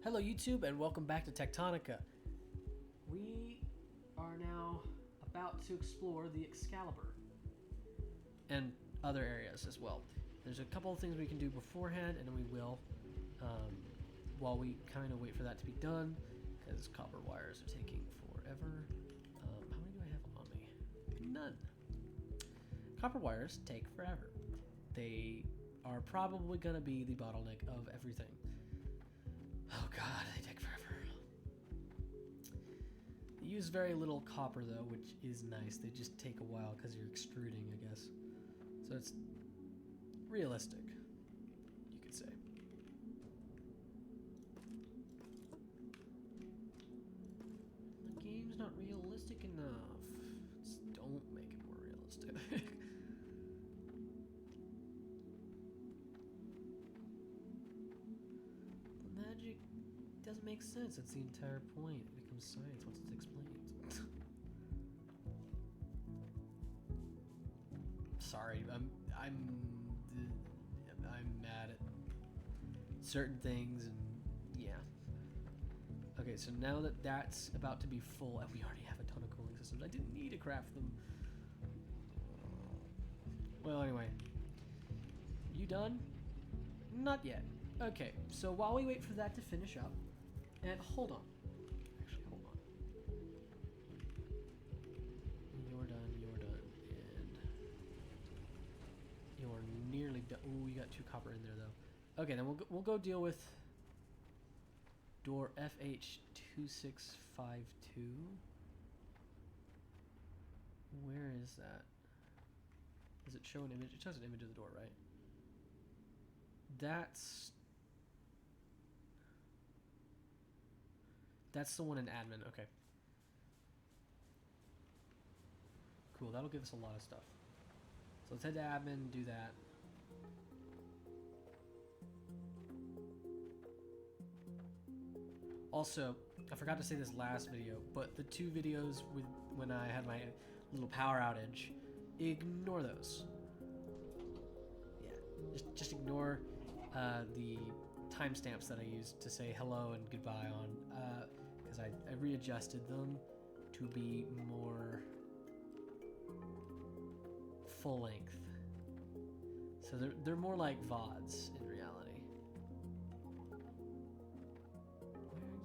Hello YouTube and welcome back to Techtonica. We are now about to explore the Excalibur and other areas as well. There's a couple of things we can do beforehand, and then we will while we kind of wait for that to be done, because copper wires are taking forever. How many do I have on me? None. Copper wires take forever. They are probably going to be the bottleneck of everything. Oh god, they take forever. They use very little copper though, which is nice. They just take a while because you're extruding, I guess. So it's realistic, you could say. The game's not realistic enough. Just don't make it more realistic. Magic doesn't make sense. That's the entire point. It becomes science once it's explained. Sorry, I'm mad at certain things, and yeah. Okay, so now that that's about to be full, and we already have a ton of cooling systems, I didn't need to craft them. Well, anyway, you done? Not yet. Okay, so while we wait for that to finish up, and hold on. Actually, hold on. You're done, and you're nearly done. Ooh, you got 2 copper in there, though. Okay, then we'll go deal with door FH2652. Where is that? Does it show an image? It shows an image of the door, right? That's the one in admin, okay. Cool, that'll give us a lot of stuff. So let's head to admin, do that. Also, I forgot to say this last video, but the 2 videos when I had my little power outage, ignore those. Yeah, just ignore the timestamps that I used to say hello and goodbye on, because I readjusted them to be more full length. So they're more like VODs in reality.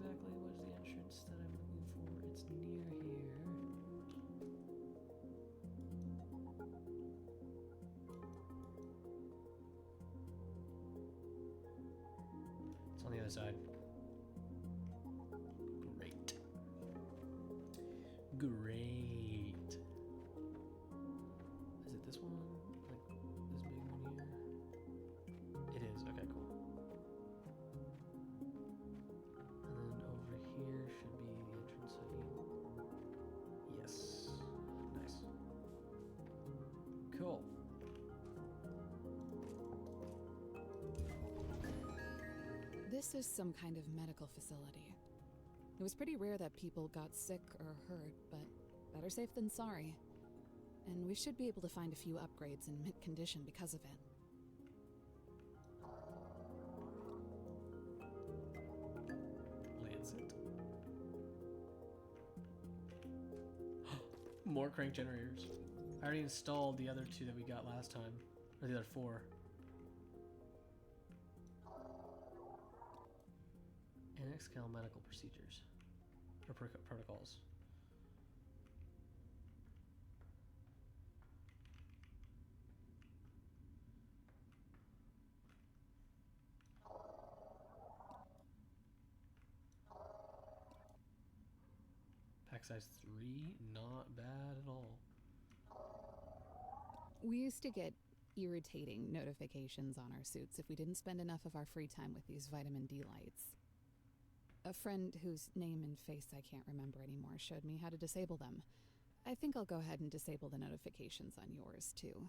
Where exactly was the entrance that I'm looking for? It's near here. It's on the other side. Great. Is it this one? Like this big one here? It is. Okay, cool. And then over here should be the entrance site. Yes. Nice. Cool. This is some kind of medical facility. It was pretty rare that people got sick or hurt, but better safe than sorry. And we should be able to find a few upgrades in mint condition because of it. Lancet. More crank generators. I already installed the other 2 that we got last time. Or the other 4. And Excalibur medical procedures. Or protocols. Pack size 3, not bad at all. We used to get irritating notifications on our suits if we didn't spend enough of our free time with these vitamin D lights. A friend whose name and face I can't remember anymore showed me how to disable them. I think I'll go ahead and disable the notifications on yours, too.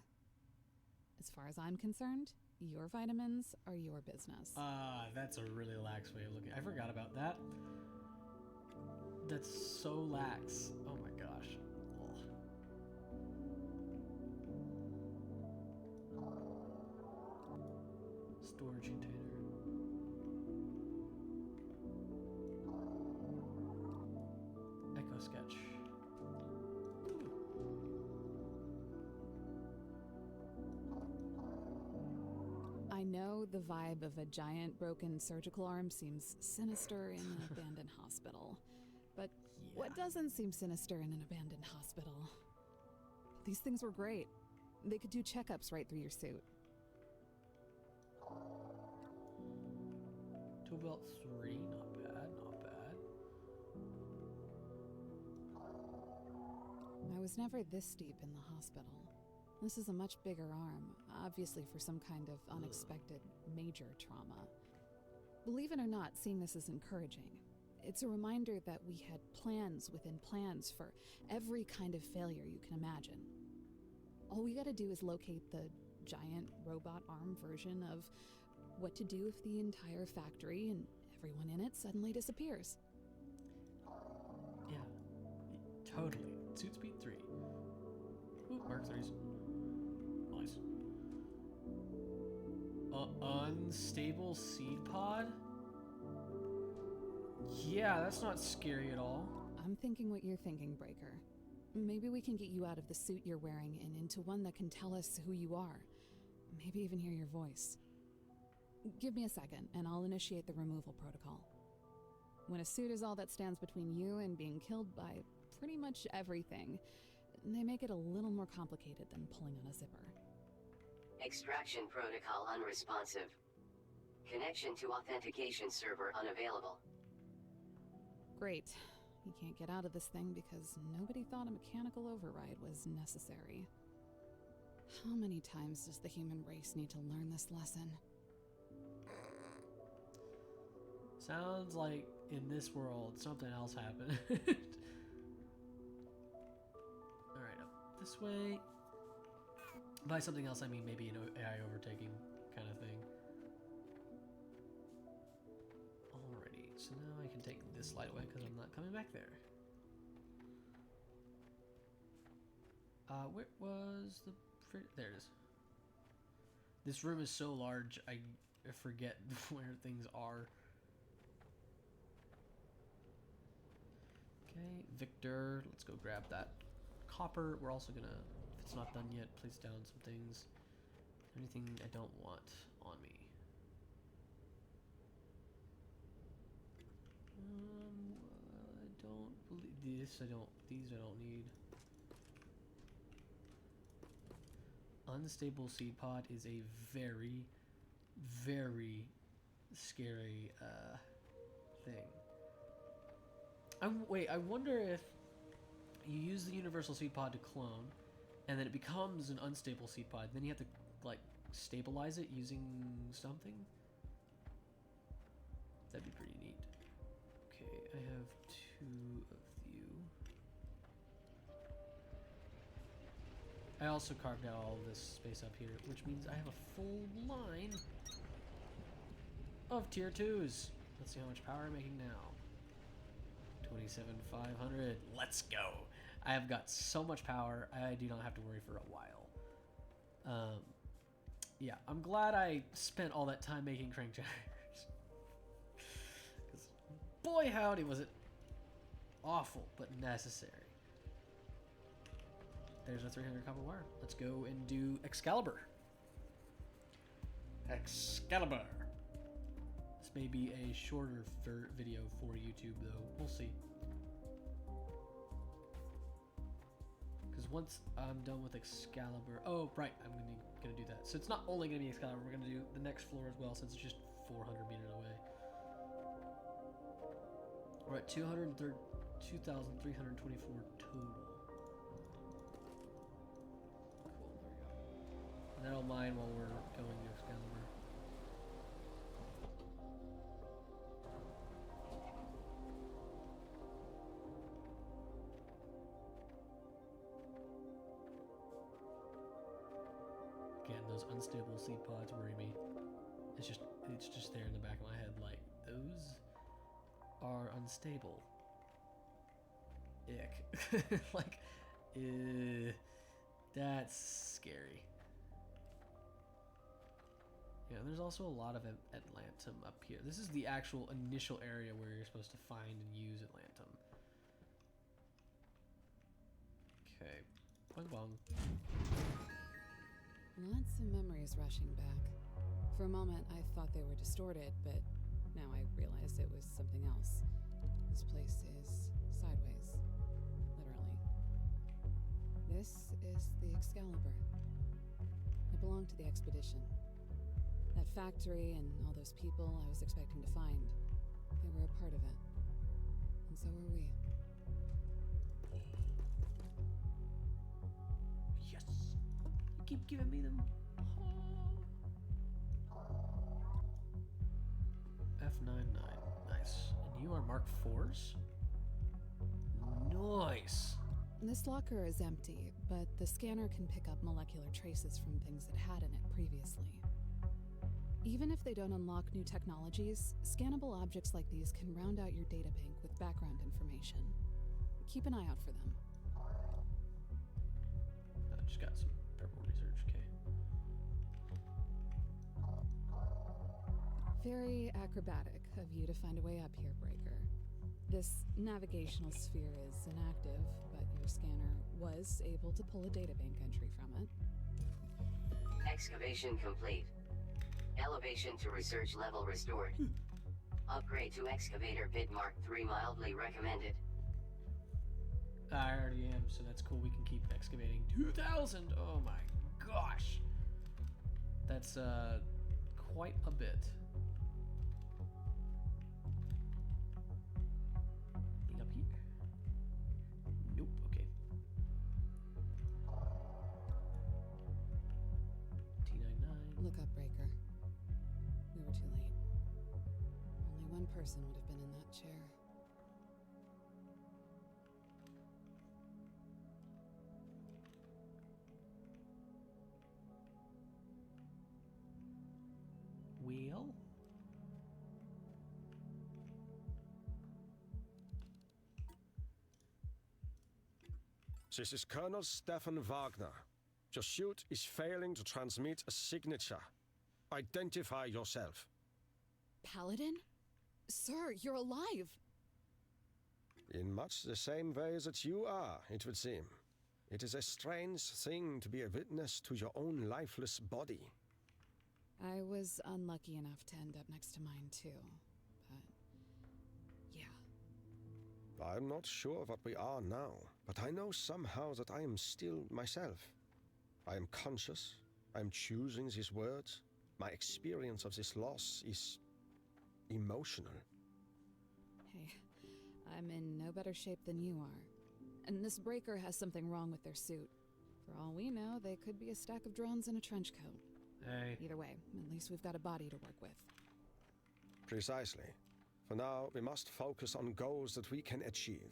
As far as I'm concerned, your vitamins are your business. That's a really lax way of looking. I forgot about that. That's so lax. Oh my gosh. Ugh. Storage container. sketch. I know the vibe of a giant broken surgical arm seems sinister in an abandoned hospital. But what doesn't seem sinister in an abandoned hospital? These things were great. They could do checkups right through your suit. Tool belt 3, not bad, not bad. I was never this deep in the hospital. This is a much bigger arm, obviously for some kind of unexpected major trauma. Believe it or not, seeing this is encouraging. It's a reminder that we had plans within plans for every kind of failure you can imagine. All we gotta do is locate the giant robot arm version of what to do if the entire factory and everyone in it suddenly disappears. Yeah, totally. Suit speed 3. Ooh, Mark 3s. Nice. Unstable seed pod? Yeah, that's not scary at all. I'm thinking what you're thinking, Breaker. Maybe we can get you out of the suit you're wearing and into one that can tell us who you are. Maybe even hear your voice. Give me a second, and I'll initiate the removal protocol. When a suit is all that stands between you and being killed by pretty much everything, they make it a little more complicated than pulling on a zipper. Extraction protocol unresponsive. Connection to authentication server unavailable. Great. You can't get out of this thing because nobody thought a mechanical override was necessary. How many times does the human race need to learn this lesson? Sounds like in this world something else happened. Alright, up this way. By something else I mean maybe an AI overtaking kind of thing. Alrighty, so now I can take this light away because I'm not coming back there. Where was the... There it is. This room is so large I forget where things are. Okay, Victor, let's go grab that copper. We're also gonna, if it's not done yet, place down some things. Anything I don't want on me. I don't believe this. These I don't need. Unstable seed pod is a very, very scary thing. Wait, I wonder if you use the universal seed pod to clone, and then it becomes an unstable seed pod. Then you have to like stabilize it using something. That'd be pretty neat. Okay, I have 2 of you. I also carved out all of this space up here, which means I have a full line of tier 2s. Let's see how much power I'm making now. 27,500. Let's go. I have got so much power, I do not have to worry for a while. Yeah, I'm glad I spent all that time making crank generators. Because boy howdy was it awful, but necessary. There's a 300 copper wire. Let's go and do Excalibur. Excalibur. This may be a shorter video for YouTube, though. We'll see. Because once I'm done with Excalibur... Oh, right. I'm gonna do that. So it's not only going to be Excalibur. We're going to do the next floor as well, since it's just 400 meters away. We're at 2,324 total. And I don't mind while we're going to Excalibur. Again, those unstable seed pods worry me. It's just there in the back of my head, like, those are unstable. Ick. Like, that's scary. Yeah, and there's also a lot of Atlantum up here. This is the actual initial area where you're supposed to find and use Atlantum. Okay. Bong bong. Lots of memories rushing back. For a moment, I thought they were distorted, but now I realize it was something else. This place is sideways. Literally. This is the Excalibur. It belonged to the expedition. That factory and all those people I was expecting to find, they were a part of it. And so were we. Yes! You keep giving me them. F99. Nice. And you are Mark 4s? Nice! This locker is empty, but the scanner can pick up molecular traces from things it had in it previously. Even if they don't unlock new technologies, scannable objects like these can round out your data bank with background information. Keep an eye out for them. I just got some purple research, okay. Very acrobatic of you to find a way up here, Breaker. This navigational sphere is inactive, but your scanner was able to pull a databank entry from it. Excavation complete. Elevation to research level restored. Upgrade to excavator bit Mark 3 mildly recommended. I already am, so that's cool. We can keep excavating. 2,000! Oh my gosh! That's quite a bit. Anything up here? Nope, okay. T99. Look up, Breaker. We were too late. Only one person would have been in that chair. Wheel? This is Colonel Stefan Wagner. Your suit is failing to transmit a signature. Identify yourself. Paladin? Sir, you're alive! In much the same way that you are, it would seem. It is a strange thing to be a witness to your own lifeless body. I was unlucky enough to end up next to mine, too. But, yeah. I'm not sure what we are now, but I know somehow that I am still myself. I am conscious. I am choosing these words. My experience of this loss is emotional. Hey, I'm in no better shape than you are. And this Breaker has something wrong with their suit. For all we know, they could be a stack of drones in a trench coat. Hey. Either way, at least we've got a body to work with. Precisely. For now, we must focus on goals that we can achieve.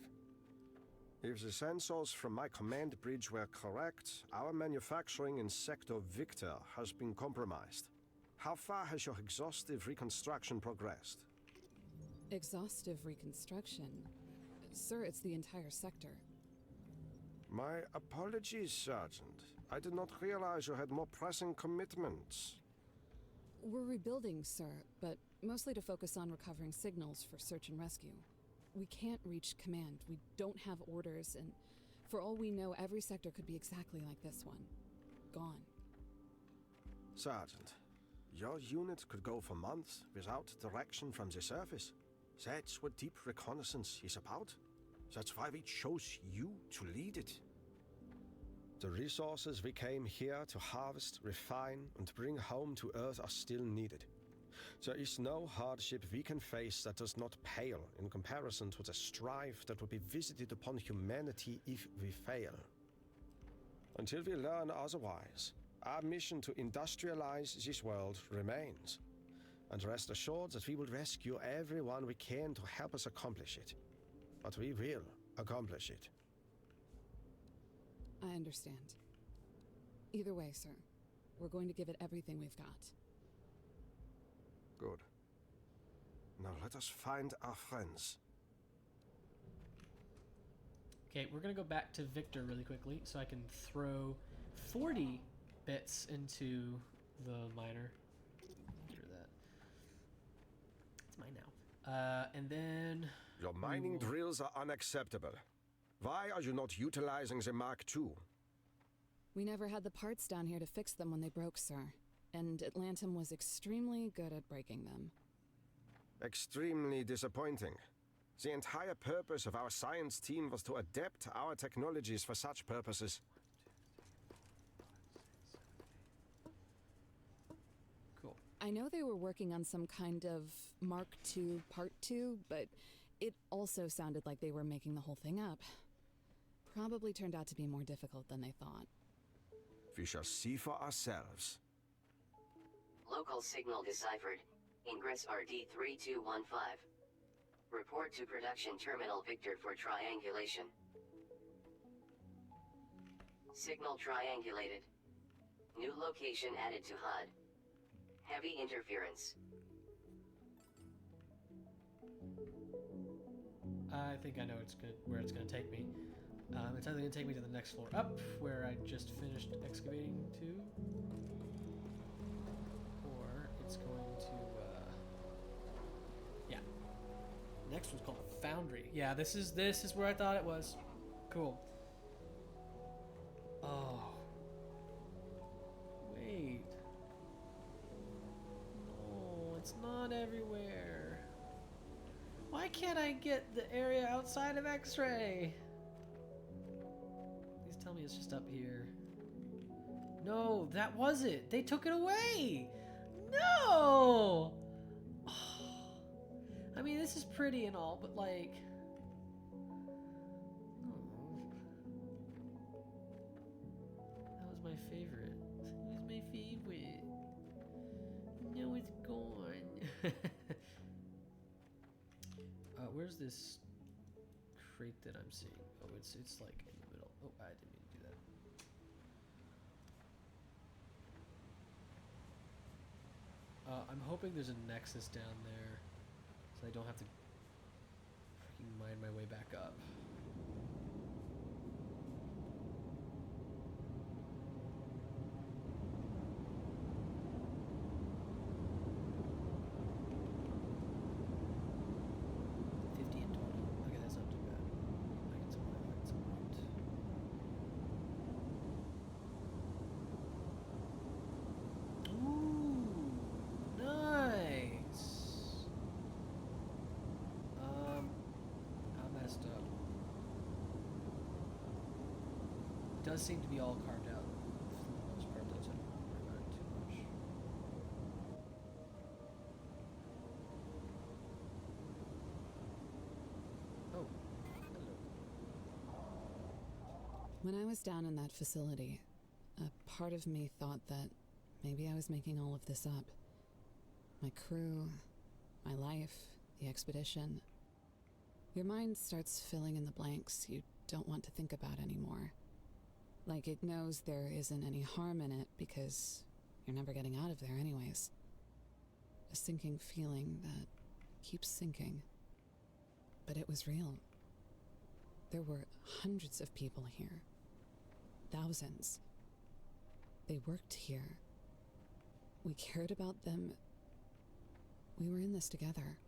If the sensors from my command bridge were correct, our manufacturing in Sector Victor has been compromised. How far has your exhaustive reconstruction progressed? Exhaustive reconstruction? Sir, it's the entire sector. My apologies, Sergeant. I did not realize you had more pressing commitments. We're rebuilding, sir, but mostly to focus on recovering signals for search and rescue. We can't reach command. We don't have orders, and for all we know, every sector could be exactly like this one. Gone. Sergeant, your unit could go for months without direction from the surface. That's what deep reconnaissance is about. That's why we chose you to lead it. The resources we came here to harvest, refine, and bring home to Earth are still needed. There is no hardship we can face that does not pale in comparison to the strife that will be visited upon humanity if we fail. Until we learn otherwise, our mission to industrialize this world remains. And rest assured that we will rescue everyone we can to help us accomplish it. But we will accomplish it. I understand. Either way, sir, we're going to give it everything we've got. Good. Now let us find our friends. Okay, we're gonna go back to Victor really quickly so I can throw 40 bits into the miner. Through that. It's mine now. And then... Your mining drills are unacceptable. Why are you not utilizing the Mark II? We never had the parts down here to fix them when they broke, sir. And Atlantum was extremely good at breaking them. Extremely disappointing. The entire purpose of our science team was to adapt our technologies for such purposes. Cool. I know they were working on some kind of Mark II Part 2, but it also sounded like they were making the whole thing up. Probably turned out to be more difficult than they thought. We shall see for ourselves. Local signal deciphered. Ingress RD3215. Report to production terminal Victor for triangulation. Signal triangulated. New location added to HUD. Heavy interference. I think I know where it's gonna take me. It's either gonna take me to the next floor up, where I just finished excavating to, or it's going to, yeah. Next one's called Foundry. Yeah, this is where I thought it was. Cool. Oh. Wait. Oh, it's not everywhere. Why can't I get the area outside of X-ray? Please tell me it's just up here. No, that was it. They took it away. No. Oh. I mean, this is pretty and all, but like, oh. That was my favorite. It was my favorite. No, it's gone. Where's this crate that I'm seeing? Oh, it's like in the middle. Oh, I didn't mean to do that. I'm hoping there's a nexus down there, so I don't have to freaking mine my way back up. Does seem to be all carved out for the most part, though, so I don't worry about it too much. Oh, hello. When I was down in that facility, a part of me thought that maybe I was making all of this up. My crew, my life, the expedition. Your mind starts filling in the blanks you don't want to think about anymore. Like it knows there isn't any harm in it because you're never getting out of there anyways. A sinking feeling that keeps sinking. But it was real. There were hundreds of people here. Thousands. They worked here. We cared about them. We were in this together.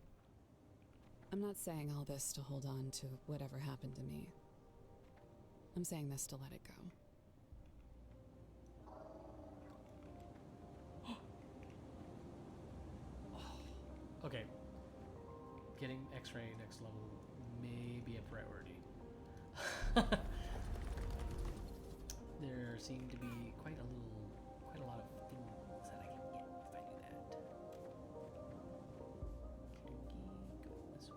I'm not saying all this to hold on to whatever happened to me. I'm saying this to let it go. Okay. Getting X-ray next level may be a priority. There seem to be quite a lot of things that I can get if I do that. Okey-dokey, go this way.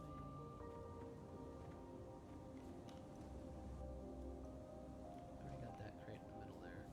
Already got that crate in the middle there.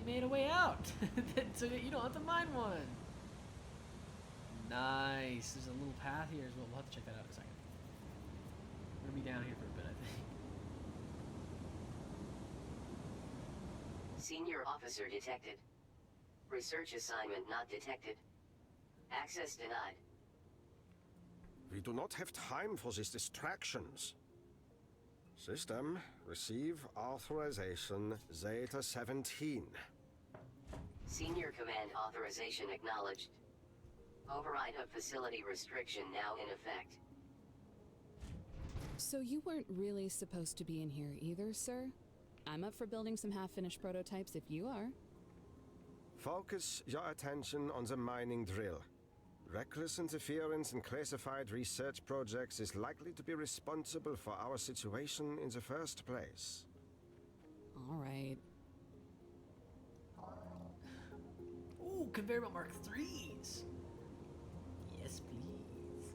made a way out. So you don't have to mine one. Nice. There's a little path here as well. We'll have to check that out in a second. We're gonna be down here for a bit, I think. Senior officer detected. Research assignment not detected. Access denied. We do not have time for these distractions. System, receive authorization Zeta 17. Senior command authorization acknowledged. Override of facility restriction now in effect. So you weren't really supposed to be in here either, sir? I'm up for building some half-finished prototypes if you are. Focus your attention on the mining drill. Reckless interference in classified research projects is likely to be responsible for our situation in the first place. All right. Ooh, conveyor belt Mark 3s. Yes, please.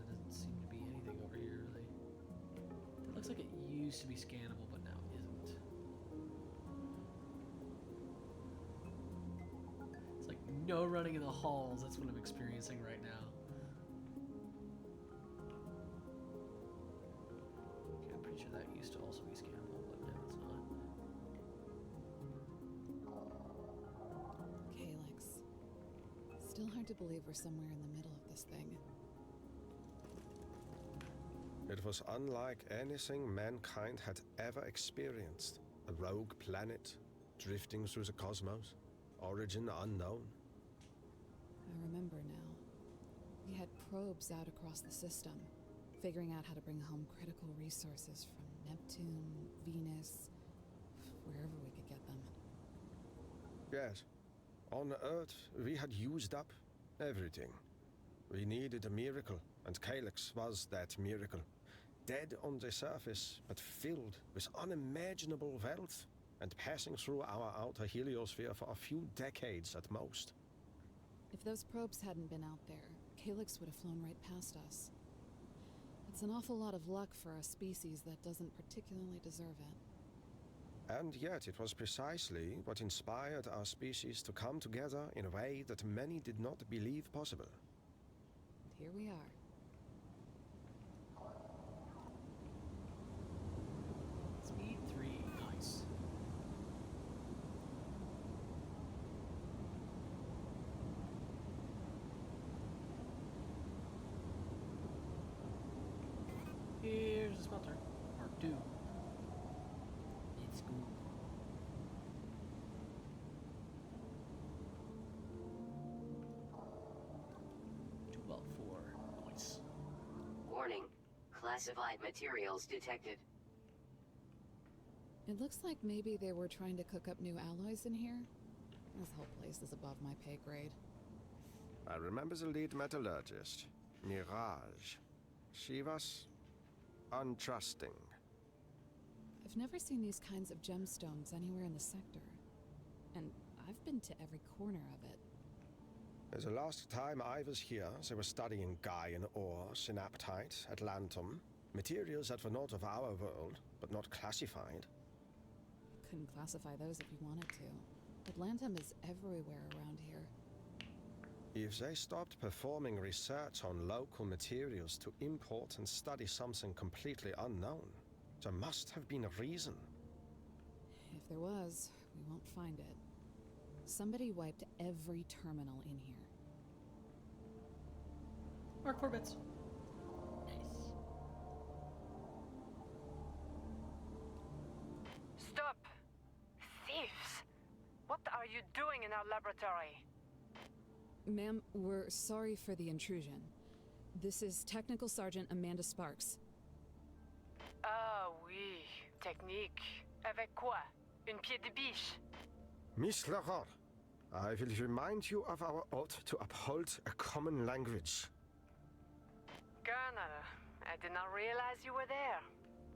Doesn't seem to be anything over here, really. It looks like it used to be scannable, but now isn't. It's like no running in the halls. That's what I'm experiencing right now. Okay, I'm pretty sure that used to also be scannable, but now it's not. Calyx. Still hard to believe we're somewhere in the middle of this thing. It was unlike anything mankind had ever experienced. A rogue planet, drifting through the cosmos, origin unknown. I remember now. We had probes out across the system, figuring out how to bring home critical resources from Neptune, Venus, wherever we could get them. Yes. On Earth, we had used up everything. We needed a miracle, and Calyx was that miracle. Dead on the surface, but filled with unimaginable wealth, and passing through our outer heliosphere for a few decades at most. If those probes hadn't been out there, Calyx would have flown right past us. It's an awful lot of luck for a species that doesn't particularly deserve it. And yet it was precisely what inspired our species to come together in a way that many did not believe possible. And here we are. Speed 3, nice. Here's the smelter. Mark 2. It's cool. Well, 4. Nice. Warning. Classified materials detected. It looks like maybe they were trying to cook up new alloys in here. This whole place is above my pay grade. I remember the lead metallurgist, Mirage. She was untrusting. I've never seen these kinds of gemstones anywhere in the sector. And I've been to every corner of it. The last time I was here, they were studying Gaian ore, synaptite, atlantum, materials that were not of our world, but not classified. Couldn't classify those if you wanted to. Atlantum is everywhere around here. If they stopped performing research on local materials to import and study something completely unknown, there must have been a reason. If there was, we won't find it. Somebody wiped every terminal in here. Mark 4 bits. Nice. Stop! Thieves! What are you doing in our laboratory? Ma'am, we're sorry for the intrusion. This is Technical Sergeant Amanda Sparks. Ah oui, technique. Avec quoi? Une pied de biche? Miss Laurent, I will remind you of our oath to uphold a common language. Colonel, I did not realize you were there.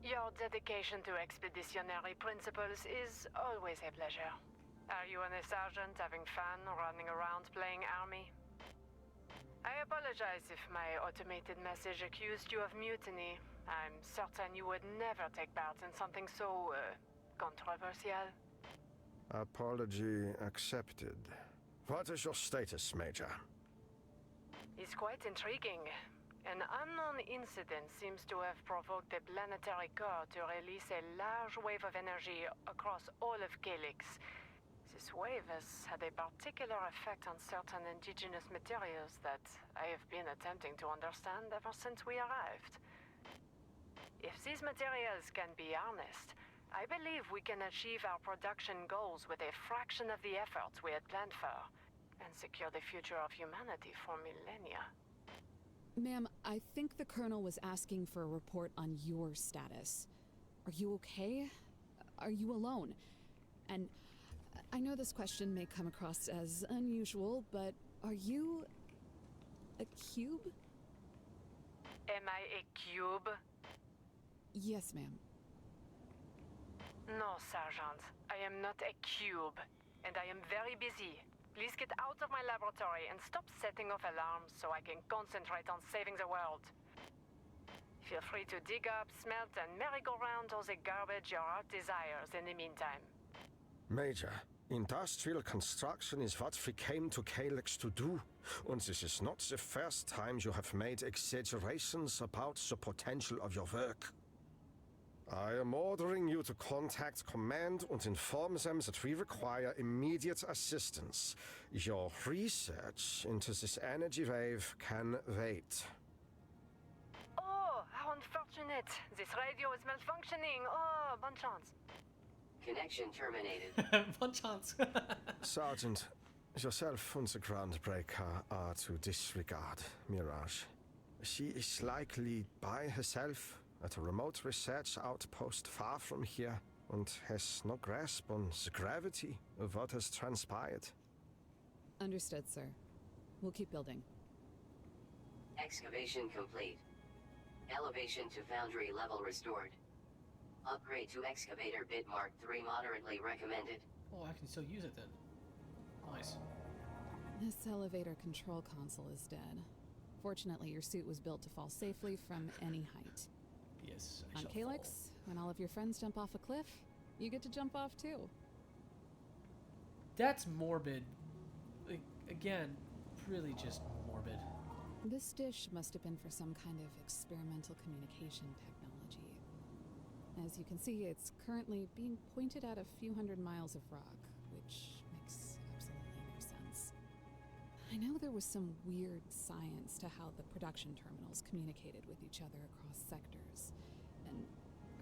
Your dedication to expeditionary principles is always a pleasure. Are you and the sergeant having fun running around playing army? I apologize if my automated message accused you of mutiny. I'm certain you would never take part in something so, controversial. Apology accepted. What is your status, Major? It's quite intriguing. An unknown incident seems to have provoked the planetary core to release a large wave of energy across all of Calyx. This wave has had a particular effect on certain indigenous materials that I have been attempting to understand ever since we arrived. If these materials can be harnessed, I believe we can achieve our production goals with a fraction of the efforts we had planned for, and secure the future of humanity for millennia. Ma'am, I think the Colonel was asking for a report on your status. Are you okay? Are you alone? And I know this question may come across as unusual, but are you a cube? Am I a cube? Yes, ma'am. No, Sergeant. I am not a cube, and I am very busy. Please get out of my laboratory and stop setting off alarms so I can concentrate on saving the world. Feel free to dig up, smelt, and merry-go-round all the garbage your heart desires in the meantime. Major, industrial construction is what we came to Calyx to do, and this is not the first time you have made exaggerations about the potential of your work. I am ordering you to contact Command and inform them that we require immediate assistance. Your research into this energy wave can wait. Oh, how unfortunate. This radio is malfunctioning. Oh, bonne chance. Connection terminated. One chance. Sergeant, yourself and the Groundbreaker are to disregard Mirage. She is likely by herself at a remote research outpost far from here and has no grasp on the gravity of what has transpired. Understood, sir. We'll keep building. Excavation complete. Elevation to Foundry level restored. Upgrade to Excavator bit Mark 3 moderately recommended. Oh, I can still use it then. Nice. This elevator control console is dead. Fortunately, your suit was built to fall safely from any height. Yes, I On shall Calyx, fall. when all of your friends jump off a cliff, you get to jump off too. That's morbid. Again, really just morbid. This dish must have been for some kind of experimental communication technology. As you can see, it's currently being pointed at a few hundred miles of rock, which makes absolutely no sense. I know there was some weird science to how the production terminals communicated with each other across sectors, and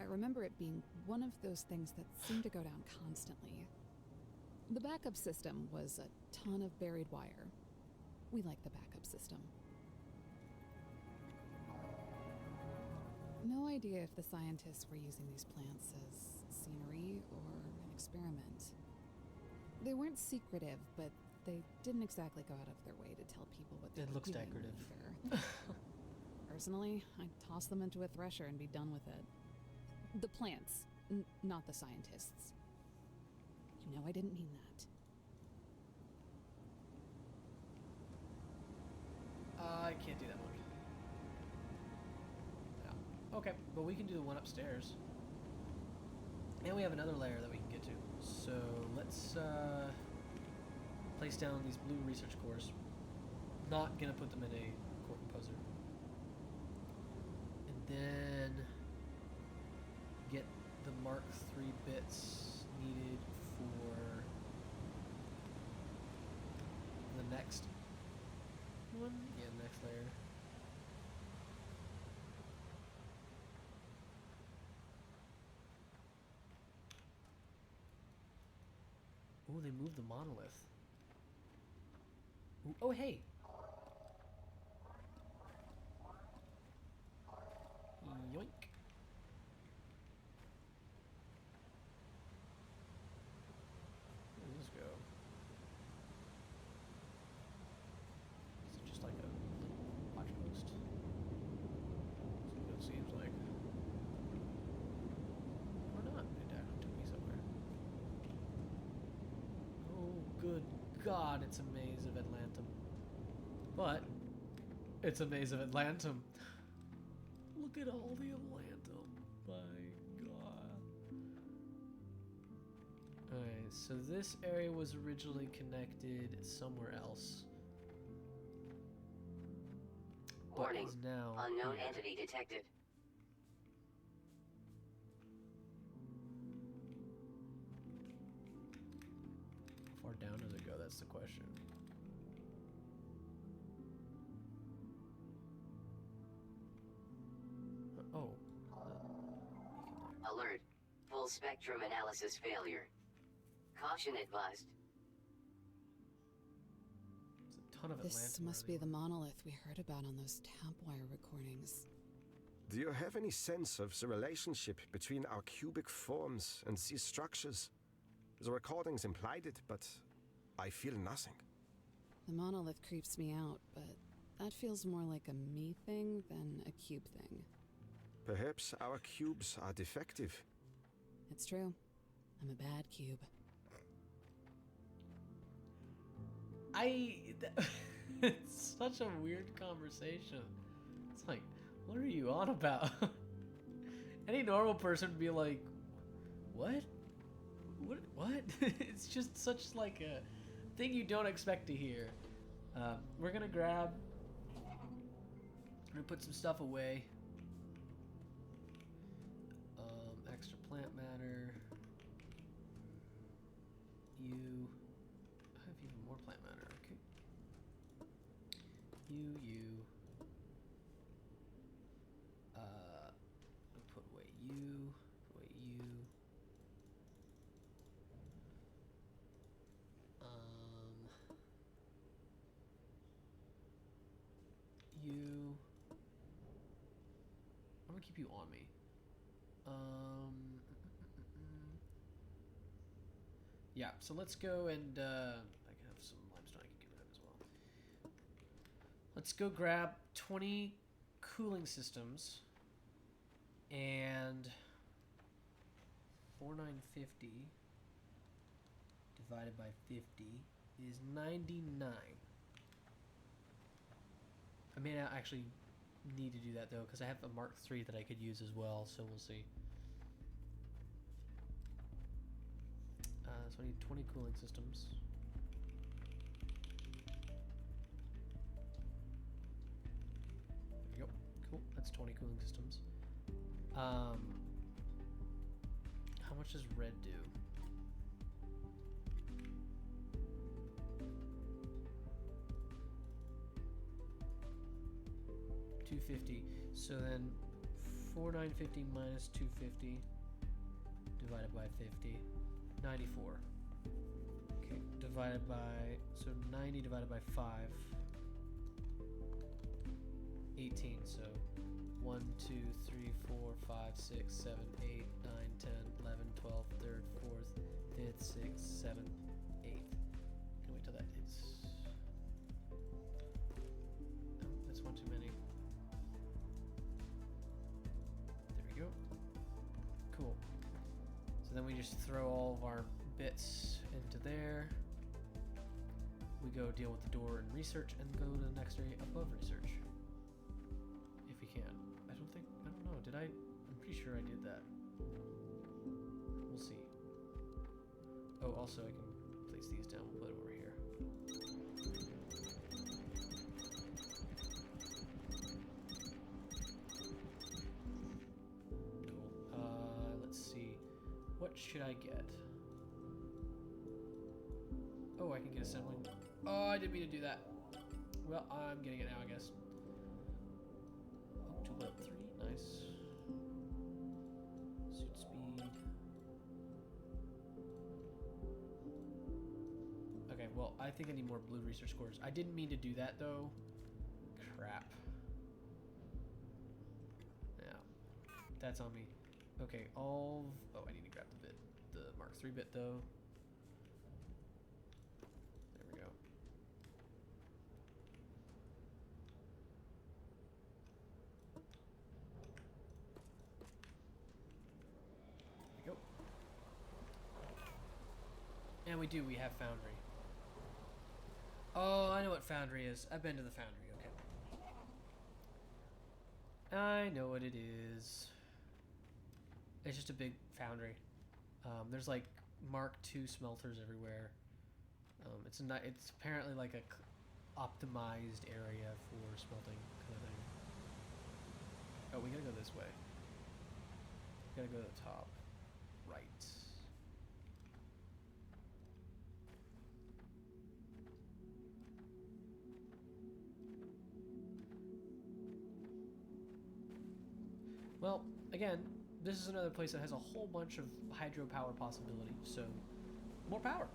I remember it being one of those things that seemed to go down constantly. The backup system was a ton of buried wire. We like the backup system. No idea if the scientists were using these plants as scenery or an experiment. They weren't secretive, but they didn't exactly go out of their way to tell people what they It were looks doing decorative. either. Personally, I'd toss them into a thresher and be done with it. The plants, not the scientists. You know I didn't mean that. I can't do that one. No. Okay, but we can do the one upstairs. And we have another layer that we can get to. So let's place down these blue research cores. Not gonna put them in a core composer. And then get the Mark III bits needed for the next one. Yeah, next layer. Ooh, they moved the monolith. Ooh, oh, hey! Yoink. Where does this go? Is it just like a watch post? That's what it seems like. Or not. It actually took me somewhere. Oh, good God, it's a maze of Atlantum. But, it's a maze of Atlantum. Look at all the Atlantum. My God. Alright, so this area was originally connected somewhere else. But Warning. is now Unknown here. entity detected. How far down does it go? That's the question. Oh. Alert. Full spectrum analysis failure. Caution advised. There's a ton of This Atlantis must be the monolith we heard about on those tap wire recordings. Do you have any sense of the relationship between our cubic forms and these structures? The recordings implied it, but I feel nothing. The monolith creeps me out, but that feels more like a me thing than a cube thing. Perhaps our cubes are defective. It's true. I'm a bad cube. It's such a weird conversation. It's like, what are you on about? Any normal person would be like, what? What? It's just such like a thing you don't expect to hear. We're gonna put some stuff away. Extra plant matter. I have even more plant matter. Okay. Put away you. Put away you. You. I'm gonna keep you on me. Yeah, so let's go and I can have some limestone I can get rid of as well. Let's go grab 20 cooling systems and 4950 divided by 50 is 99. I may not actually need to do that though, because I have a Mark III that I could use as well, so we'll see. So I need 20 cooling systems. There we go. Cool. That's 20 cooling systems. How much does red do? $250. So then 4950 minus 250 divided by 50. 94. Okay, divided by, so 90 divided by 5. 18, so 1, 2, 3, 4, 5, 6, 7, 8, 9, 10, 11, 12, 3rd, 4th, 5th, 6th, 7th, 8th. Can wait till that hits. No, that's one too many. There we go. Cool. So then we just throw all of our bits into there. We go deal with the door and research and go to the next area above research. If we can. I don't know, did I? I'm pretty sure I did that. We'll see. Oh, also I can place these down, we'll put it over here. Cool. Let's see. What should I get? Oh, I can get assembling. Oh, I didn't mean to do that. Well, I'm getting it now, I guess. Oh, 2 level 3, nice. Suit speed. Okay, well, I think I need more blue research cores. I didn't mean to do that, though. Crap. Yeah. That's on me. Okay, oh, I need to grab the Mark III bit, though. There we go. There we go. And we have Foundry. Oh, I know what Foundry is. I've been to the Foundry, okay. I know what it is. It's just a big foundry. There's like Mark II smelters everywhere. It's apparently like a optimized area for smelting kind of thing. Oh, we gotta go this way. We gotta go to the top. Right. Well, again, this is another place that has a whole bunch of hydropower possibility, so more power.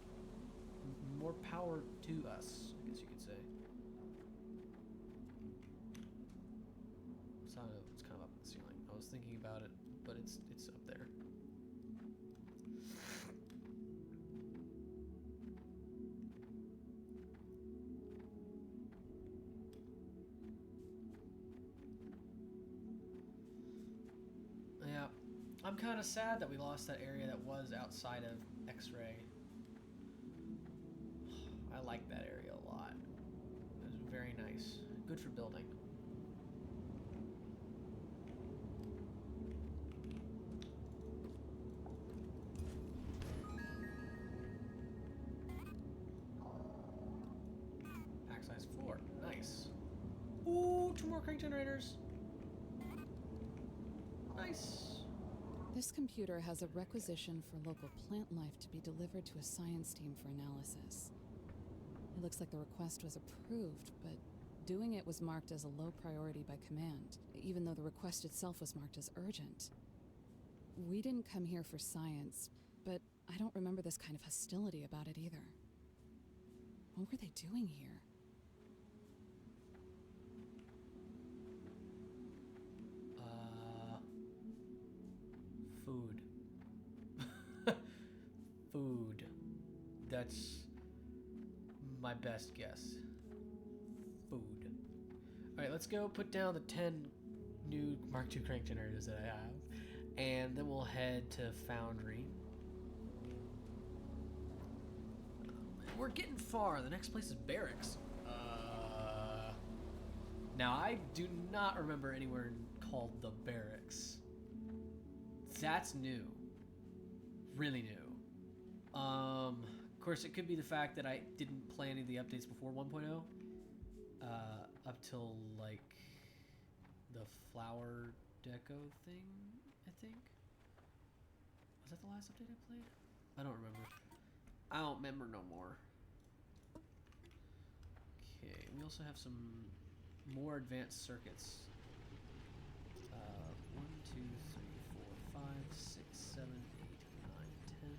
More power to us, I guess you could say. It's kind of up in the ceiling. I was thinking about it, but it's up there. Yeah, I'm kind of sad that we lost that area that was outside of X-ray. I like that area a lot. It was very nice. Good for building. Pack size 4. Nice. Ooh, 2 more crank generators. Nice. This computer has a requisition for local plant life to be delivered to a science team for analysis. It looks like the request was approved, but doing it was marked as a low priority by command, even though the request itself was marked as urgent. We didn't come here for science, but I don't remember this kind of hostility about it either. What were they doing here? Food. Food. That's my best guess. Food. Alright, let's go put down the 10 new Mark II crank generators that I have. And then we'll head to Foundry. We're getting far. The next place is Barracks. Now, I do not remember anywhere called the Barracks. That's new. Really new. Of course, it could be the fact that I didn't play any of the updates before 1.0. Up till, like, the flower deco thing, I think. Was that the last update I played? I don't remember. I don't remember no more. Okay, we also have some more advanced circuits. 1, 2, 3, 4, 5, 6, 7, 8, 9, 10.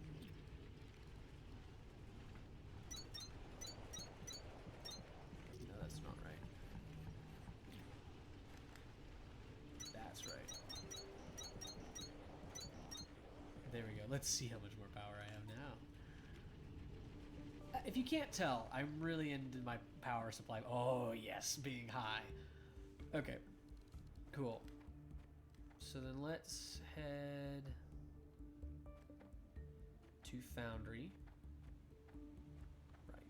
No, that's not right. That's right. There we go. Let's see how much more power I have now. If you can't tell, I'm really into my power supply. Oh, yes, being high. Okay, cool. So then let's head to Foundry. Right.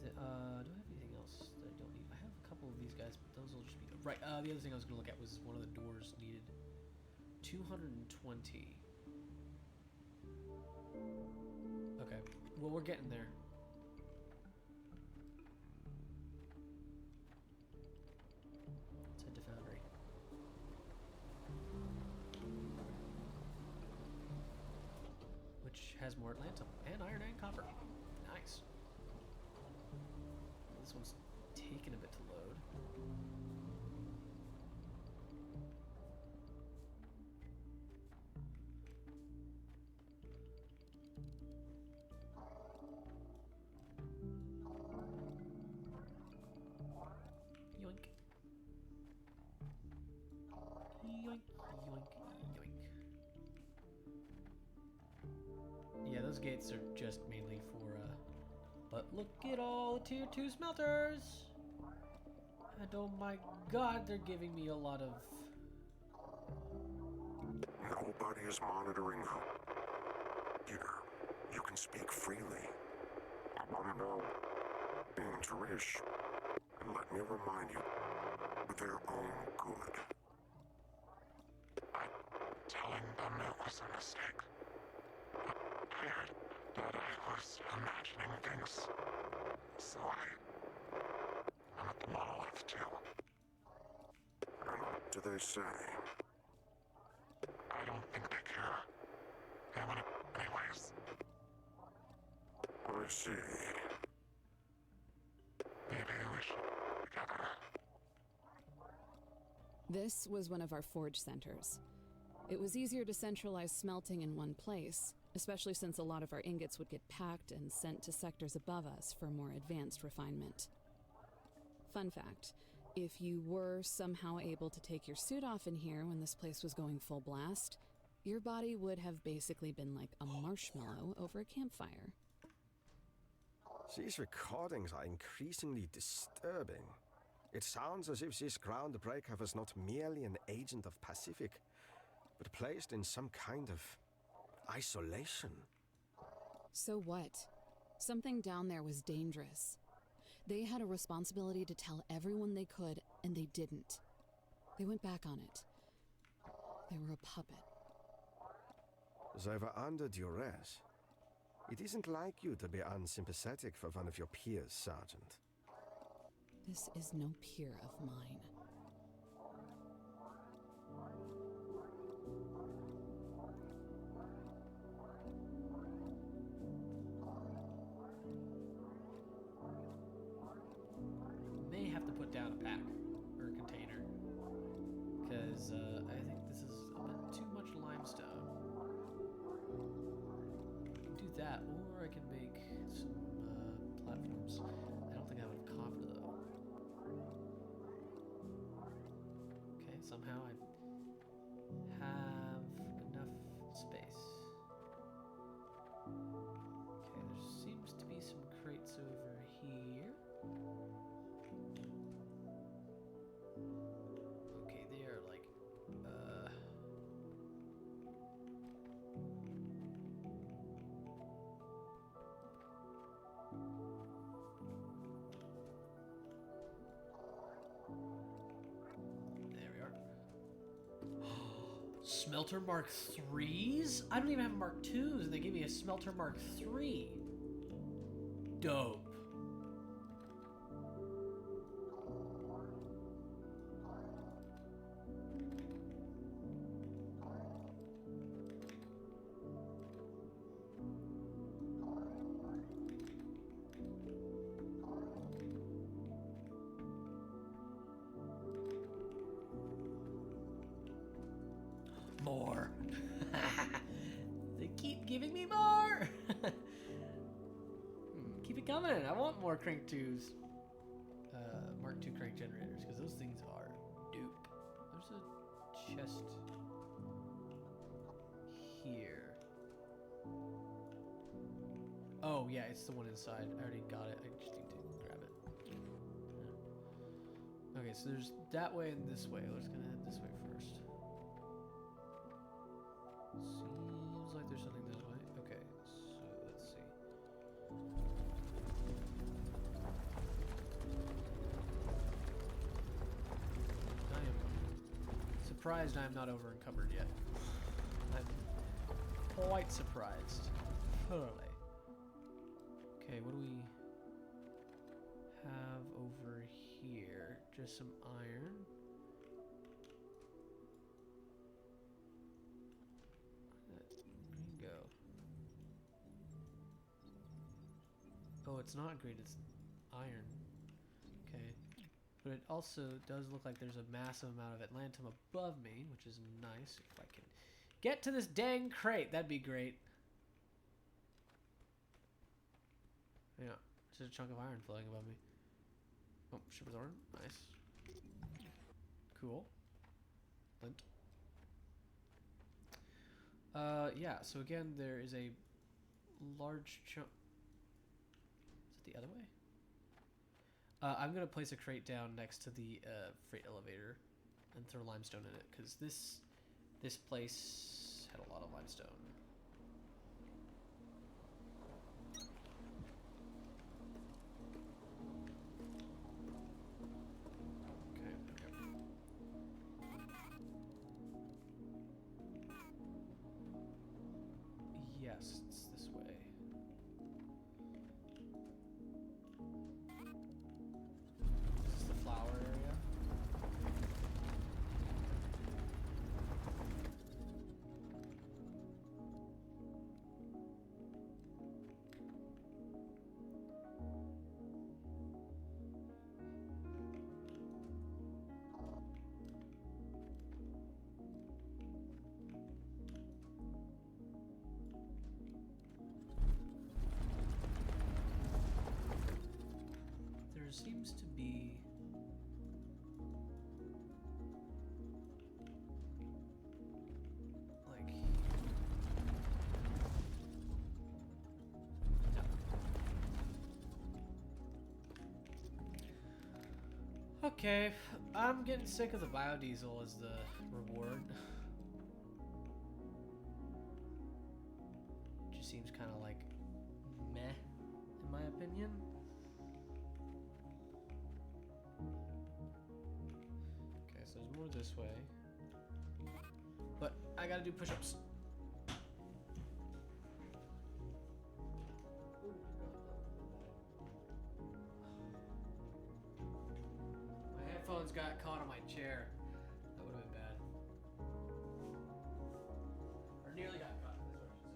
Do I have anything else that I don't need? I have a couple of these guys, but those will just be... Right, the other thing I was going to look at was one of the doors needed 220. Okay, well, we're getting there. Let's head to Foundry. Which has more Atlantum and iron and copper. Nice. This one's taking a bit to load. Yoink. Yoink, yoink, yoink. Yeah, those gates are just mainly for, but look at all the tier 2 smelters! And oh my god, they're giving me a lot of... Nobody is monitoring you. Here, you can speak freely. I want to know, being Tarish, and let me remind you, for their own good. Telling them it was a mistake. I tired that I was imagining things. So I'm at the monolith too. And what do they say? I don't think they care. They want it anyways. I see. Maybe we should together. This was one of our forge centers. It was easier to centralize smelting in one place, especially since a lot of our ingots would get packed and sent to sectors above us for more advanced refinement. Fun fact, if you were somehow able to take your suit off in here when this place was going full blast, your body would have basically been like a marshmallow over a campfire. These recordings are increasingly disturbing. It sounds as if this groundbreaker was not merely an agent of Pacific, but placed in some kind of isolation. So what? Something down there was dangerous. They had a responsibility to tell everyone they could, and they didn't. They went back on it. They were a puppet. They were under duress. It isn't like you to be unsympathetic for one of your peers, Sergeant. This is no peer of mine. May have to put down a pack or a container because I think this is a bit too much limestone. I can do that, or I can make some platforms. I don't think I have enough copper though. Okay, somehow I have enough space. Okay, there seems to be some crates over here. Okay, they are like, there we are. Smelter Mark 3s? I don't even have Mark 2s, and they gave me a Smelter Mark 3. Dope. More. They keep giving me more. Keep it coming. I want more crank 2s. Mark 2 crank generators, because those things are dupe. There's a chest here. Oh, yeah, it's the one inside. I already got it. I just need to grab it. Yeah. Okay, so there's that way and this way. We're just gonna head this way first. Seems like there's something this way. Okay, so let's see. I am surprised I am not over encumbered yet. I'm quite surprised. Totally. Okay, what do we have over here? Just some iron. Go. Oh, it's not green, it's iron. Okay. But it also does look like there's a massive amount of Atlantum above me, which is nice. If I can get to this dang crate, that'd be great. Yeah, there's a chunk of iron floating above me. Oh, Shipper's Horn, nice. Cool. Lint. Yeah, so again, there is a large chunk. Is it the other way? I'm going to place a crate down next to the freight elevator and throw limestone in it, because this place had a lot of limestone. Yes, it's this way. seems to be like no. Okay, I'm getting sick of the biodiesel as the reward. Just seems kind of like meh, in my opinion. Okay, so there's more this way. But I gotta do push-ups. My headphones got caught on my chair. That would have been bad. Or nearly got caught. That's what I should say.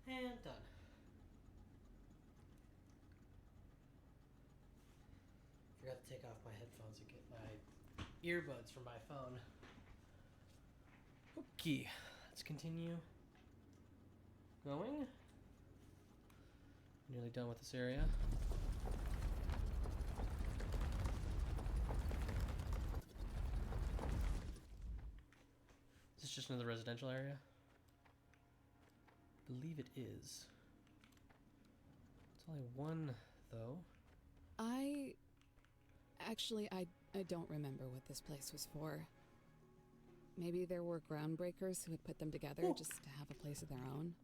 And done. Forgot to take off my headphones and get my earbuds from my phone. Okay, let's continue going. Nearly done with this area. Is this just another residential area? Believe it is. It's only one, though. I don't remember what this place was for. Maybe there were groundbreakers who had put them together just to have a place of their own.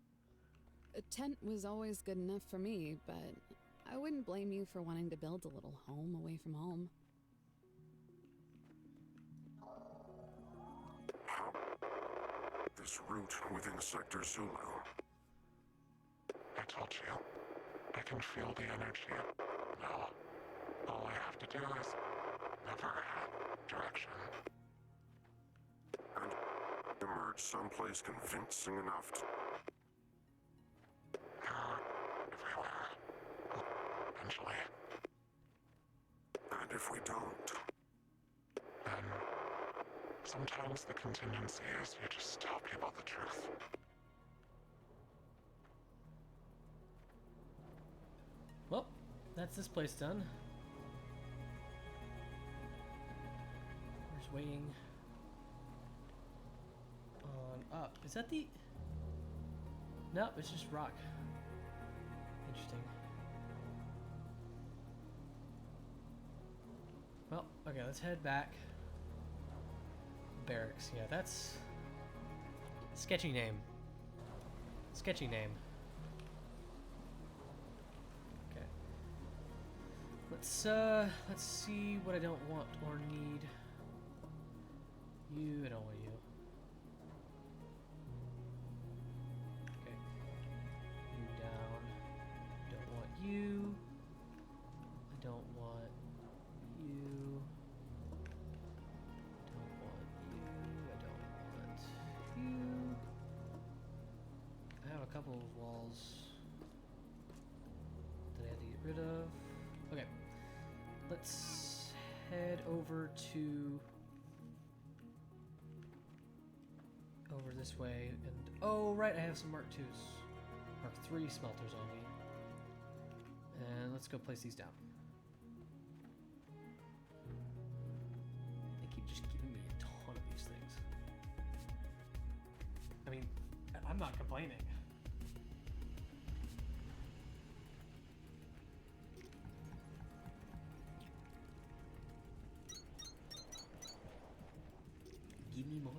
A tent was always good enough for me, but I wouldn't blame you for wanting to build a little home away from home. This route within Sector Zulu. I told you, I can feel the energy. Now, all I have to do is never have direction. And emerge someplace convincing enough to... everywhere. Eventually. And if we don't, then sometimes the contingency is you just tell people the truth. Well, that's this place done. We're just waiting on up. Is that the... No, it's just rock. Interesting. Well, okay, let's head back. Barracks, yeah, that's... Sketchy name. Sketchy name. Okay. Let's see what I don't want or need. You, I don't want you. Okay. You down. Don't want you. I don't want you. Don't want you. I don't want you. I have a couple of walls that I had to get rid of. Okay. Let's head over this way, and oh right, I have some Mark 2s, Mark 3 smelters on me, and let's go place these down. They keep just giving me a ton of these things. I mean, I'm not complaining. Give me more.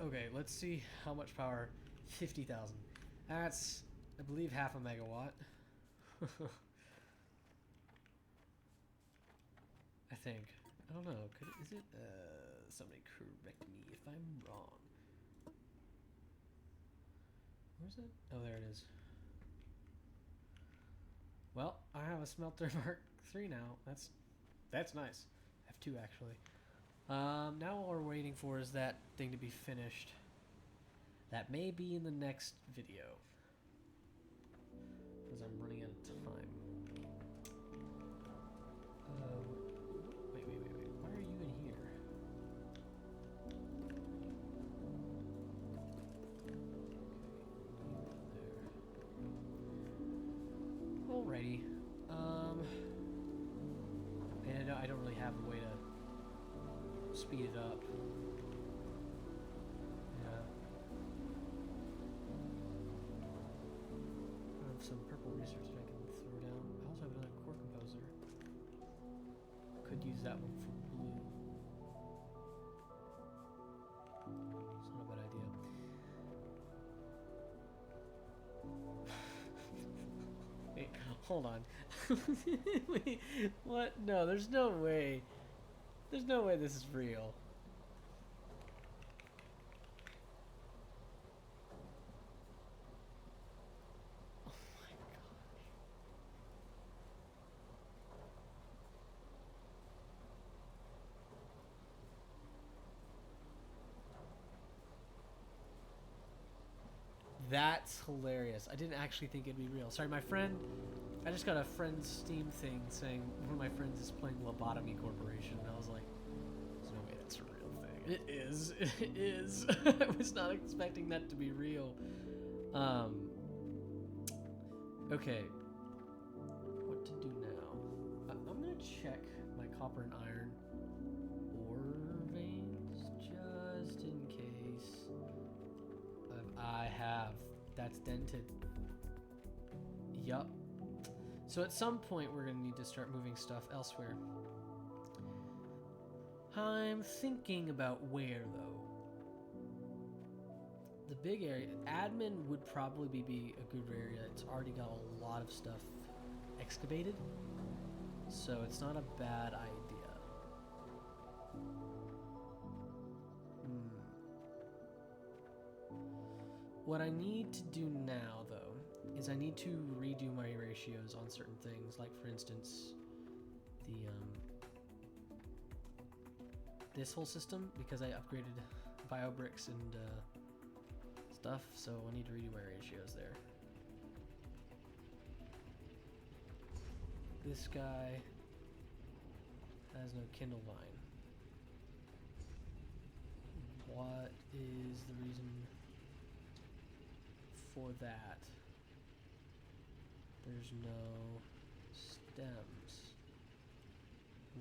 Okay, let's see how much power. 50,000. That's, I believe, half a megawatt. I think. I don't know. Is it? Somebody correct me if I'm wrong. Where's it? Oh, there it is. Well, I have a smelter Mark III now. That's nice. I have two actually. Now all we're waiting for is that thing to be finished. That may be in the next video. Because I'm running out of time. Wait. Why are you in here? Okay, alrighty. And I don't really have a way to speed it up. Yeah. I have some purple research that I can throw down. I also have another core composer. Could use that one for blue. It's not a bad idea. Wait, hold on. Wait, what? No, there's no way. There's no way this is real. Oh my gosh. That's hilarious. I didn't actually think it'd be real. Sorry, my friend. I just got a friend's Steam thing saying one of my friends is playing Lobotomy Corporation, and I was like, there's no way that's a real thing. It is. It is. I was not expecting that to be real. Okay. What to do now? I'm gonna check my copper and iron ore veins just in case. I have. That's dented. Yup. So at some point we're going to need to start moving stuff elsewhere. I'm thinking about where, though. The big area, admin would probably be a good area. It's already got a lot of stuff excavated, so it's not a bad idea. What I need to do now, though, is I need to redo my ratios on certain things, like for instance, the this whole system, because I upgraded biobricks and stuff, so I need to redo my ratios there. This guy has no kindle vine. What is the reason for that? There's no stems.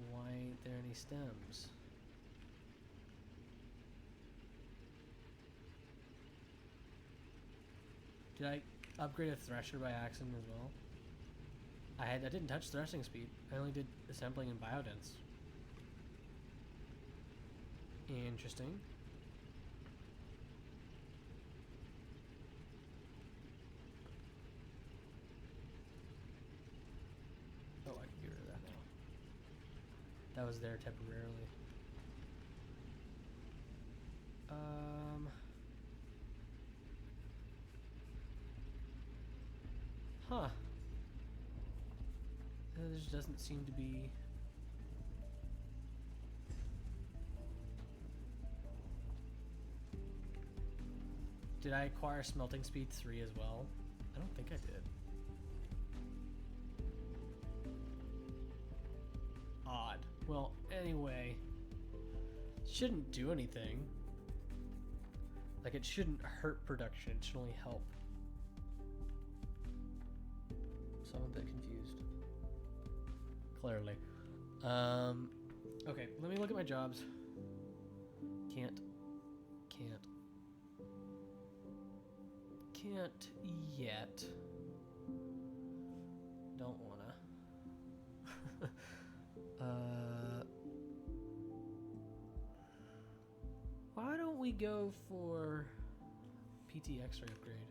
Why ain't there any stems? Did I upgrade a thresher by accident as well? I didn't touch threshing speed. I only did assembling and biodense. Interesting. Oh, I can get rid of that now. That was there temporarily. Huh. There just doesn't seem to be... Did I acquire smelting speed 3 as well? I don't think I did. Odd. Well, anyway, shouldn't do anything. Like, it shouldn't hurt production, it should only help. So I'm a bit confused. Clearly. Okay, let me look at my jobs. Can't yet. Don't wanna. Why don't we go for PT X-ray upgrade?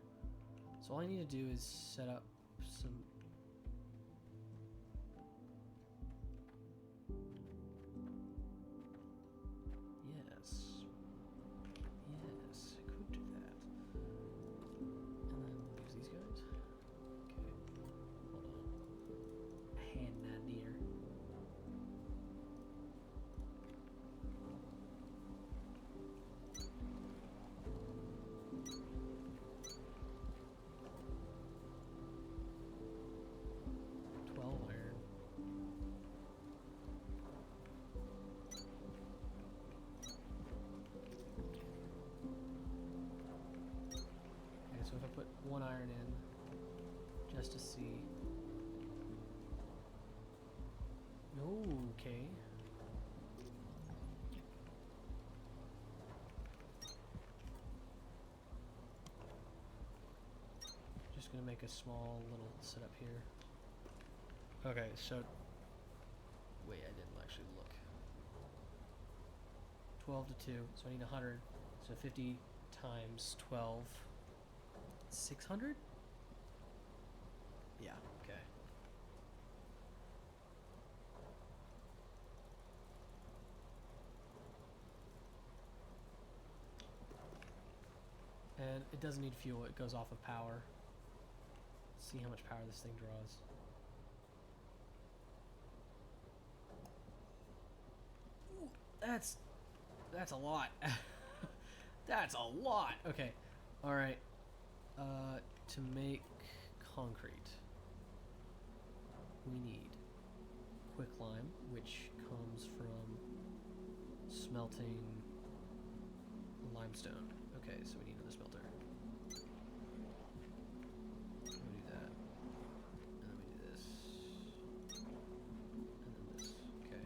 So all I need to do is set up some... Yes. Yes, I could do that. And then use these guys. Okay. Hold on. I had an idea. So if I put 1 iron in, just to see. Okay. Just gonna make a small little setup here. Okay, so wait, I didn't actually look. 12 to 2, so I need 100. So 50 times 12. 600? Yeah, okay. And it doesn't need fuel, it goes off of power. Let's see how much power this thing draws. Ooh, that's a lot. That's a lot. Okay. All right. To make concrete, we need quicklime, which comes from smelting limestone. Okay, so we need another smelter. We do that, and then we do this, and then this. Okay.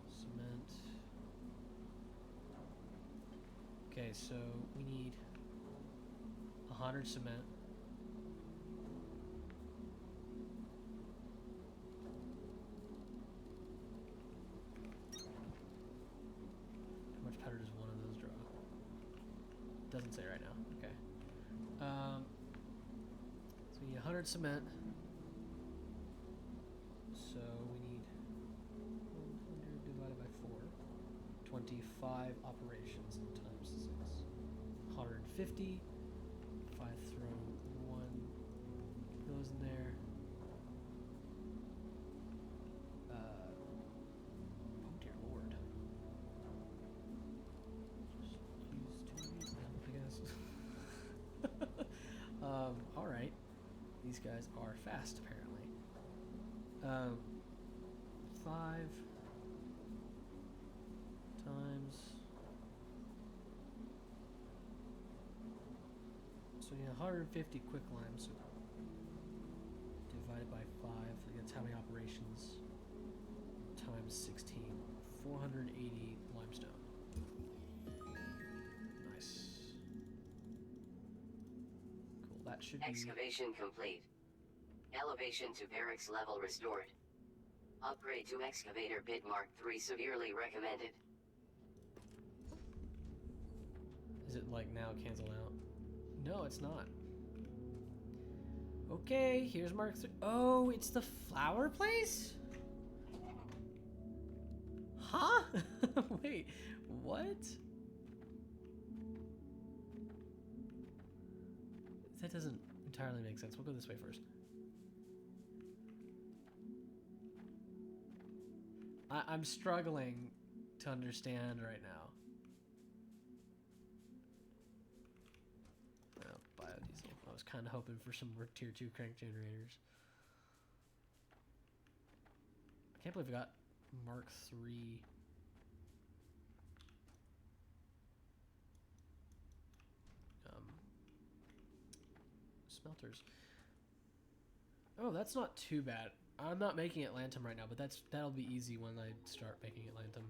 Cement. Okay, so we need 100 cement. How much powder does one of those draw? Doesn't say right now. Okay. So we need 100 cement. So we need 100 divided by 4. 25 operations times 6. 150. If I throw 1 goes in there. Oh dear lord. Just use 2 of these then, I guess. Alright. These guys are fast apparently. 5 times... So we need 150 quicklime, so divided by 5, that's how many operations, times 16. 480 limestone. Nice. Cool, that should be... Excavation complete. Elevation to Barracks level restored. Upgrade to Excavator Bit Mark 3 severely recommended. Is it like now cancel out? No, it's not. Okay, here's Mark 3. Oh, it's the flower place? Huh? Wait, what? That doesn't entirely make sense. We'll go this way first. I'm struggling to understand right now. Biodiesel. I was kind of hoping for some more tier 2 crank generators. I can't believe I got Mark 3. Smelters. Oh, that's not too bad. I'm not making Atlantum right now, but that'll be easy when I start making Atlantum.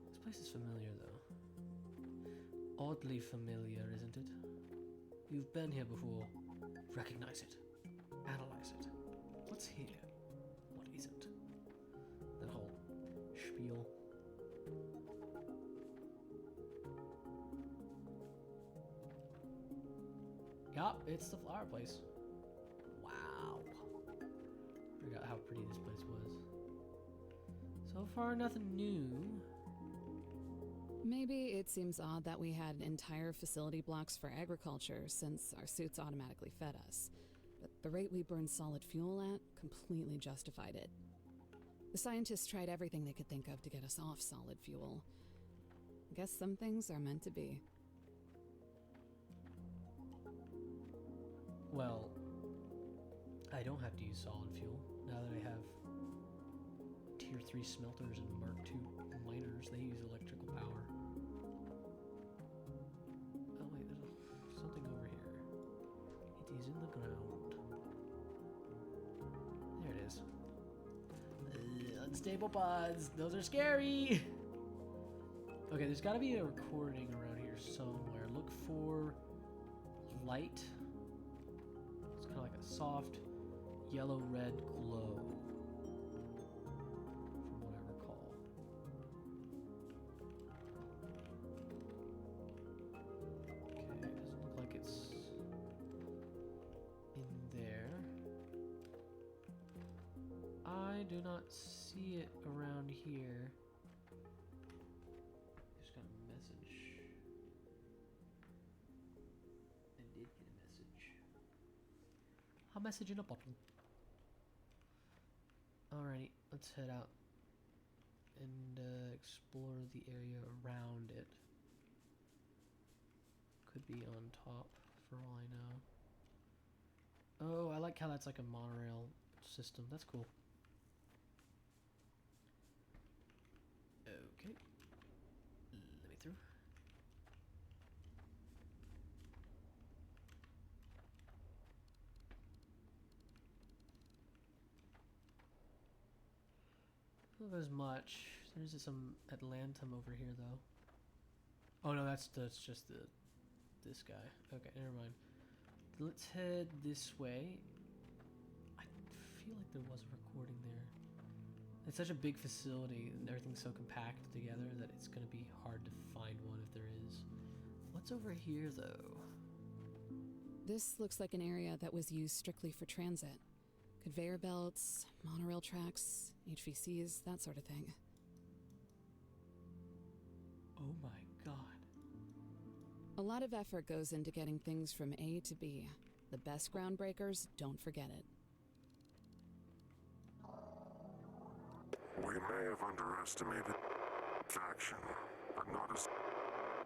This place is familiar, though. Oddly familiar, isn't it? You've been here before. Recognize it. Analyze it. What's here? What isn't? That whole spiel. it's the flower place. Wow. Forgot how pretty this place was. So far, nothing new. Maybe it seems odd that we had entire facility blocks for agriculture since our suits automatically fed us. But the rate we burned solid fuel at completely justified it. The scientists tried everything they could think of to get us off solid fuel. I guess some things are meant to be. Well, I don't have to use solid fuel now that I have Tier 3 smelters and Mark II miners. They use electrical power. Oh wait, there's something over here. It is in the ground. There it is. Unstable pods. Those are scary. Okay, there's got to be a recording around here somewhere. Look for light. It's kind of like a soft yellow-red glow, from what I recall. Okay, it doesn't look like it's in there. I do not see it around here. Just got a message. I did get a message. A message in a bottle. Alrighty, let's head out and explore the area around it. Could be on top, for all I know. Oh, I like how that's like a monorail system. That's cool. Okay. Let me through. Not as much. There's some Atlantum over here, though. Oh no, that's just this guy. Okay, never mind. Let's head this way. I feel like there was a recording there. It's such a big facility and everything's so compacted together that it's gonna be hard to find one if there is. What's over here, though? This looks like an area that was used strictly for transit. Conveyor belts, monorail tracks, HVCs, that sort of thing. Oh my god. A lot of effort goes into getting things from A to B. The best groundbreakers don't forget it. We may have underestimated faction, but not as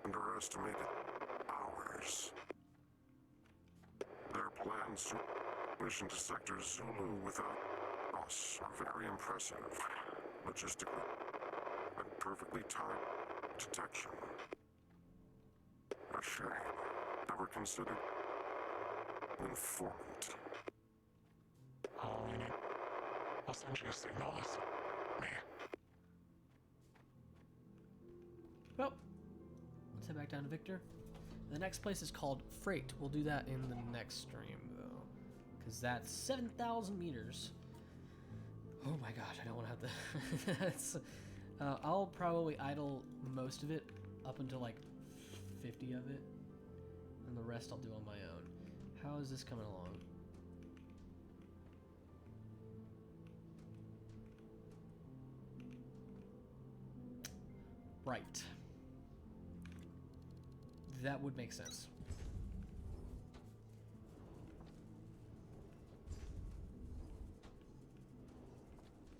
underestimated ours. Their plans to mission to Sector Zulu without us are very impressive, logistically, and perfectly timed detection. A shame. Never considered an informant. All in it. Essentially signals me. Well, let's head back down to Victor. The next place is called Freight. We'll do that in the next stream, though, because that's 7,000 meters. Oh my gosh, I don't want to have to. That's, I'll probably idle most of it up until like 50 of it, and the rest I'll do on my own. How is this coming along? Right. That would make sense.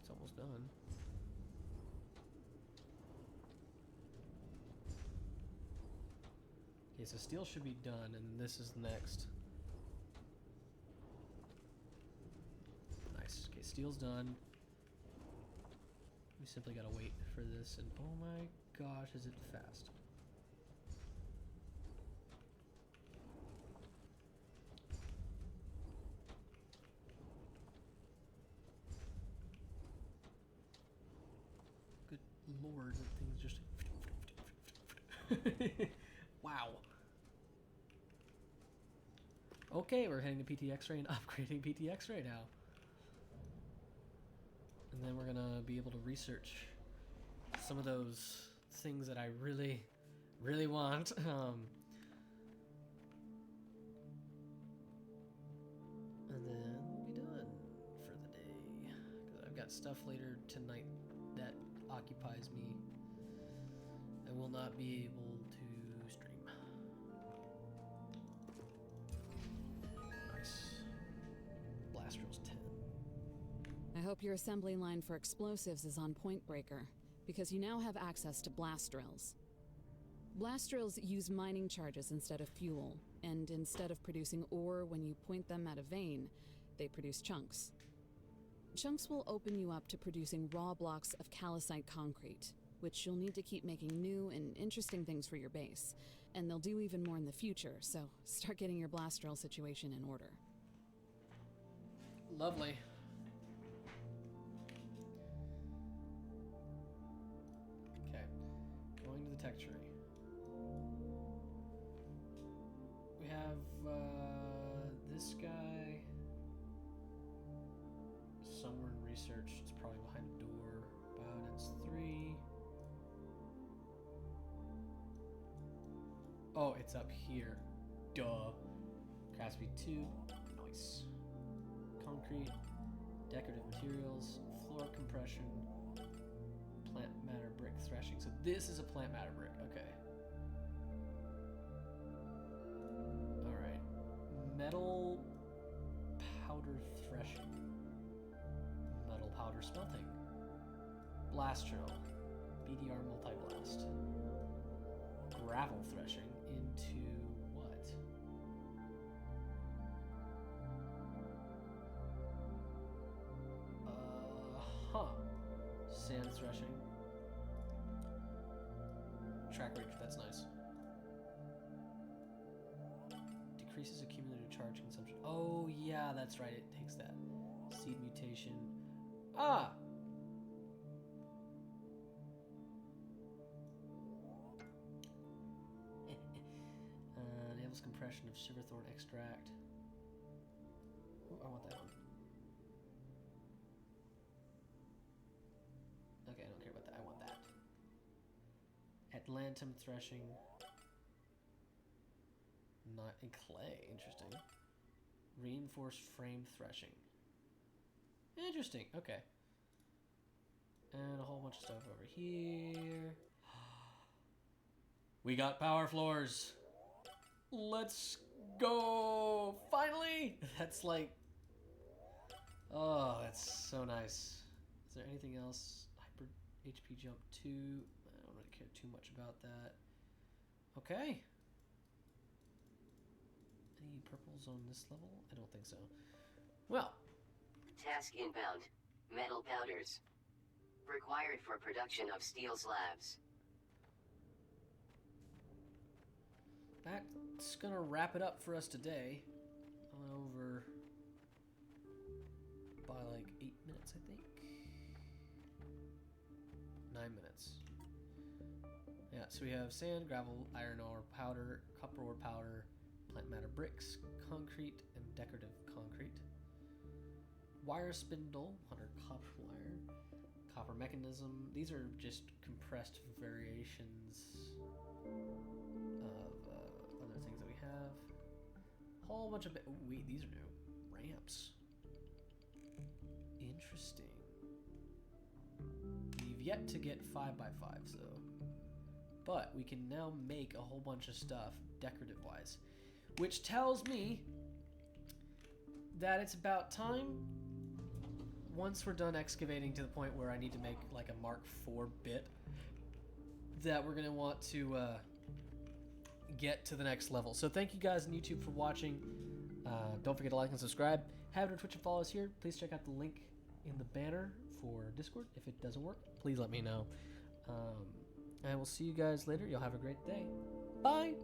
It's almost done. Okay, so steel should be done, and this is next. Nice. Okay, steel's done. We simply gotta wait for this, and oh my gosh, is it fast. Good lord, that thing's just... Wow. Okay, we're heading to PTX Ray and upgrading PTX Ray now. And then we're gonna be able to research some of those things that I really, really want. got stuff later tonight that occupies me. I will not be able to stream. Nice. Blast drills 10. I hope your assembly line for explosives is on Point Breaker, because you now have access to blast drills. Blast drills use mining charges instead of fuel, and instead of producing ore when you point them at a vein, they produce chunks. Chunks will open you up to producing raw blocks of calcite concrete, which you'll need to keep making new and interesting things for your base. And they'll do even more in the future, so start getting your blast drill situation in order. Lovely. Okay, going to the tech tree. We have this guy somewhere in research. It's probably behind a door. Biodens 3. Oh, it's up here. Duh. Craft speed 2. Nice. Concrete. Decorative materials. Floor compression. Plant matter brick threshing. So this is a plant matter brick. Okay. Alright. Metal powder threshing. Metal powder smelting. Blast drill. BDR multi-blast. Gravel threshing into what? Sand threshing. Track rate, that's nice. Decreases accumulated charge consumption. Oh yeah, that's right, it takes that. Seed mutation. Ah! Enables compression of sugarthorn extract. Oh, I want that one. Okay, I don't care about that. I want that. Atlantum threshing. Not in clay. Interesting. Reinforced frame threshing. Interesting. Okay. And a whole bunch of stuff over here. We got power floors. Let's go. Finally. That's like... Oh, that's so nice. Is there anything else? Hyper HP jump 2. I don't really care too much about that. Okay. Any purples on this level? I don't think so. Well. Task inbound. Metal powders. Required for production of steel slabs. That's gonna wrap it up for us today. I went over by like 8 minutes, I think. 9 minutes. Yeah, so we have sand, gravel, iron ore, powder, copper ore powder, plant matter bricks, concrete, and decorative concrete. Wire spindle, 100 copper wire, copper mechanism. These are just compressed variations of other things that we have. A whole bunch of... Oh, wait, these are new. Ramps. Interesting. We've yet to get 5x5s, though. But we can now make a whole bunch of stuff decorative-wise. Which tells me that it's about time, once we're done excavating to the point where I need to make like a Mark IV bit, that we're going to want to get to the next level. So thank you guys on YouTube for watching. Don't forget to like and subscribe. Have it on Twitch and follow us here. Please check out the link in the banner for Discord. If it doesn't work, please let me know. I will see you guys later. You'll have a great day. Bye!